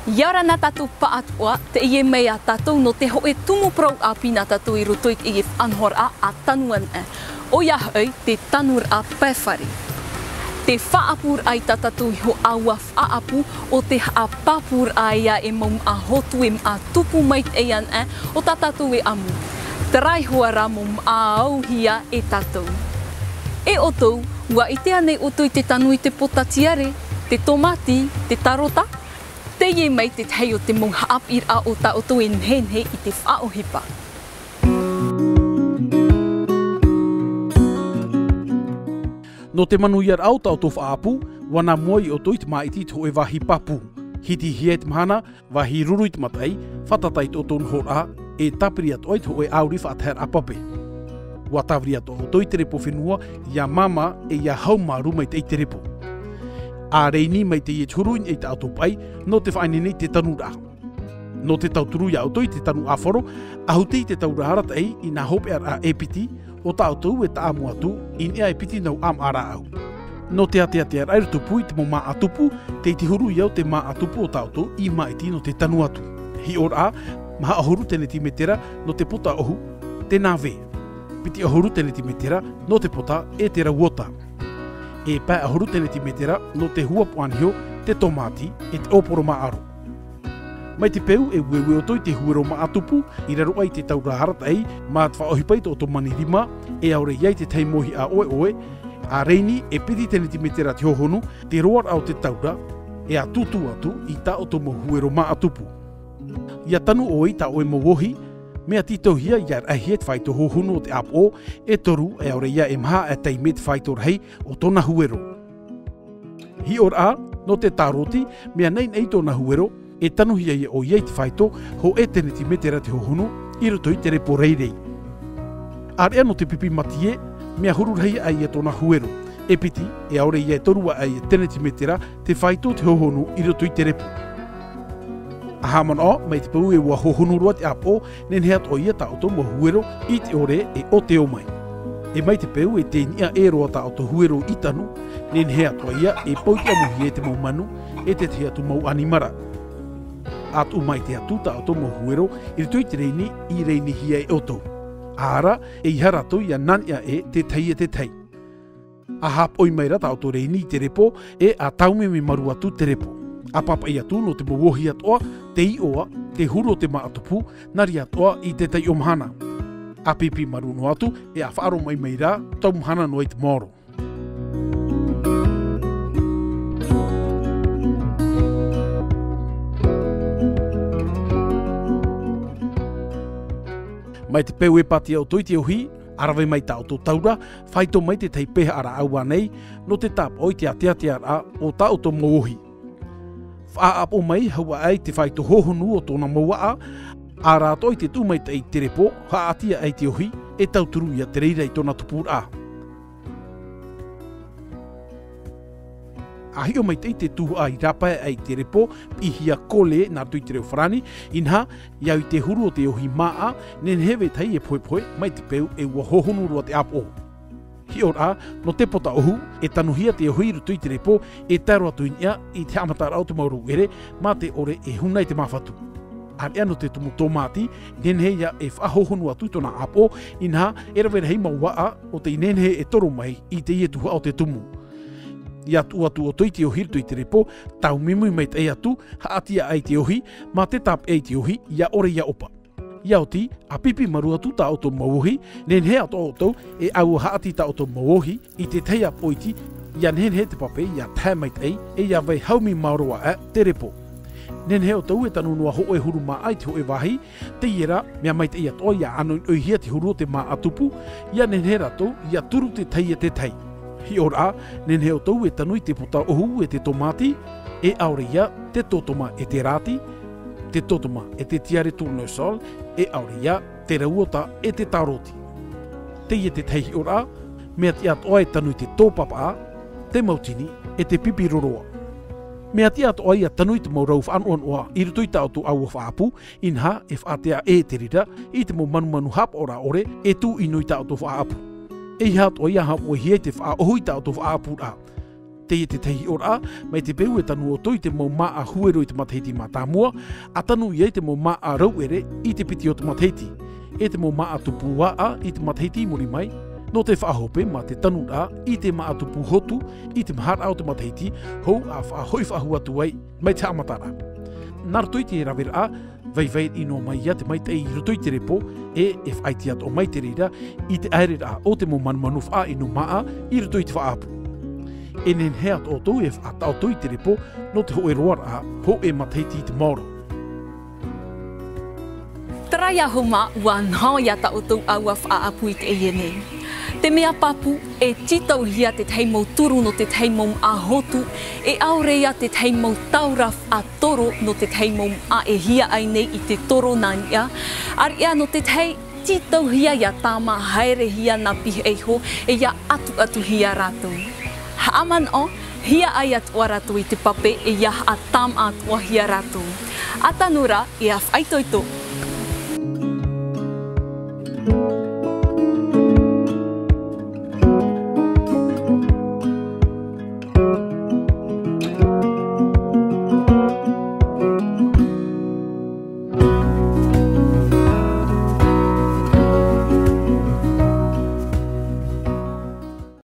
Yara na tatu paatua te ie mea tatu no te hoe tumu prau api na tatu I rutoit I anhor a tanuan e. O ia hoi te tanur a pefari. Te whaapur ai tatatu ho awa whaapu o te apapur ai a e maum a hotu e a tupu mait e an e o tatatu e amu. Te raihua ramum a auhia e tatou. E otou, ua I te ane oto I te tanu I te potatiare, te tomati, te tarota, te ie mai te hei o te mong haapir a o ta oto e nhenhe I te whaohipa. No te manu iar au tau tō whaapu, wana moi o toit maiti tō e wahi papu. Hiti hiet mahana, wahi ruruit matai, whatatait o tōn hora, e tapiriat oit ho e auri whaather apape. Wa tawriat o toi terepo whenua, ia mama e ia haumaru mai te terepo. A reini mai te ieturuin e te autopai, no te whainene te tanura. No te tauturu ia o toi te tanu aforo, ahutei te tauraharat ei I nga hope ar a epiti, o ta autou e ta amu atu, in ea epiti nau am ara au. No te atea te ar tupu I te mo maa atupu, te iti huru iau te maa atupu o ta autou I maiti no te tanu atu. Hi ora, maha ahuru tene ti metera no te pota ohu, te nāwe. Piti ahuru tene ti metera no te pota e te rauota. E pā ahuru tene ti metera no te hua puanhio, te tomati e te oporo maa aru. Mai te peu e uewe o toi te huero maa atupu, I raro ai te tauraharat ei, maa te whaohipai to mani rima, e aure iai te taimohi a oe oe, a reini e piti tene ti metera te hohonu, te roar au te taura, e a tutu atu I ta o to mo huero maa atupu. Ia tanu oi ta oe mowohi, mea titohia iar ahiet whai to hohonu o te apo, e toru e aure ia e maha e taimet whai to rei o tona huero. Hi or a, no te taroti, mea nei nei tona huero, e tanuhia ia o iei te whaito ho e tene ti metera te hohono I roto I te repo reirei. Area no te pipi matie, mea hururhei ai e tona huero. E piti, e aure ia e torua ai e tene ti metera te whaito te hohono I roto I te repo. Ahaman o, mai te pau e ua hohono rua te apo, nen heat o ia ta auto mo huero I te ore e o te o mai. E mai te peu e te nia e roa ta auto huero I tanu, nen heat o ia e poiti amuhi e te mau manu, e te te atu mau animara. Atu mai te atu ta auto mo huero I tui te reini I reini hia e oto. Ara e I harato ia nania e te tei e te tei. A hap oi mai rata auto reini te repo e a taume me maru atu te repo. A papa I atu no te mowohi atoa, te I oa, te huro te maatupu, nari atoa I te tei omhana. A pipi maru no atu e a whaaro mai mai rā tau mhana no te moro. Mai te peu e pati au toi te ohi, arawe mai ta auto taura, whaito mai te tei peha ara aua nei, no te tap oi te atea te ara o ta auto mowohi. Whaapo mai haua ai te whaito hohonu o tōna mawaa, a rātoi te tū mai te i te repo, haatia ai te ohi, e tauturu ia te reira I tōna tupur a. A hio mai te tuhu ai rapai ai te repo, I hia kole nā tui te reo wharani, inha, iau I te huru o te ohi maa, nen hewe tai e poe mai te peu e ua hohonu rua te apo. Hi ora, no te pota ohu, e tanuhia te ohi rutui te repo, e taro atu inia I te amatara au te mauru ere, ma te ore e hunai te mawhatu. Ar no te tumu tomati, nen heia e whahohonu atu tona apo, inha, e rawera hei mawaa o te inenhe e toro mai I te ietuha o te tumu. Ia tu atu o toi te ohi rutui te repo, tau mimui mai te atu, haatia ai te ohi, ma te tap ei te ohi, ia ore ia opa. Ia oti, a pipi maru atu ta auto mawohi, nen he ato auto e au haati ta auto mawohi, I te teia poiti, ia nen he te pape, ia tae mai te ei, e ia vai haumi maroa e te repo. Nen he o tau e tanu noa ho e huru maa ai te ho e wahi, te iera, mea mai te ia toa ia anu oihia te huru o te maa atupu, ia nen he rato, ia turu te tei e te tei. Hi ora, nen he o tau e tanui te puta ohu e te tomati, e aure ia te totoma e te rati, te totoma e te tiare tournesol, e aure ia te rauota e te taroti. Te i e te tei hi ora, mea te atoa e tanui te tōpapa, te mautini e te pipiroroa. Mea te atoa ia tanui te maurau whaanoan oa I rutui tautu au whaapu, inha e whaatea e te rira, I te mo manu hap ora ore, e tu inui tautu whaapu. E hat o ia hap o hiei te wha ohui tautu whaapu a. te tehi ora, mai te peu e tanu o toi te mau maa huero i te matahiti mā tāmua, a tanu i te mau maa rauere i te piti o te matahiti. E te mau maa tupu waa i te matahiti muri mai, no te whaahope ma te tanu rā i te maa tupu hotu i te mahara o te matahiti, hou a whaahoi whaahua tuai mai te amatara. Nā rutoi te rawera a, vai ino mai ia te mai te i rutoi te repo e whaiti at o mai te reira i te aerera o te mau manmanuf a ino maa i rutoi te whaapu. E nen heat o tau e whaata o toi te repo no te hoe roar a ho e matahiti te maoro. Trai aho ma ua ngau ia ta o tau aua whaapu i te nei. Te mea papu e titau hia te teimau turu no te teimau a hotu, e aurea te teimau tauraf a toro no te teimau a e hia ai nei i te toro nania, ar ia no te tei titau hia ia tāma haere hia na pihe eiho e ia atu hia rātou. Haaman o, hia ai atua rātou i te pape e ia a tam atua hia rātou. Atanura e a whaitoito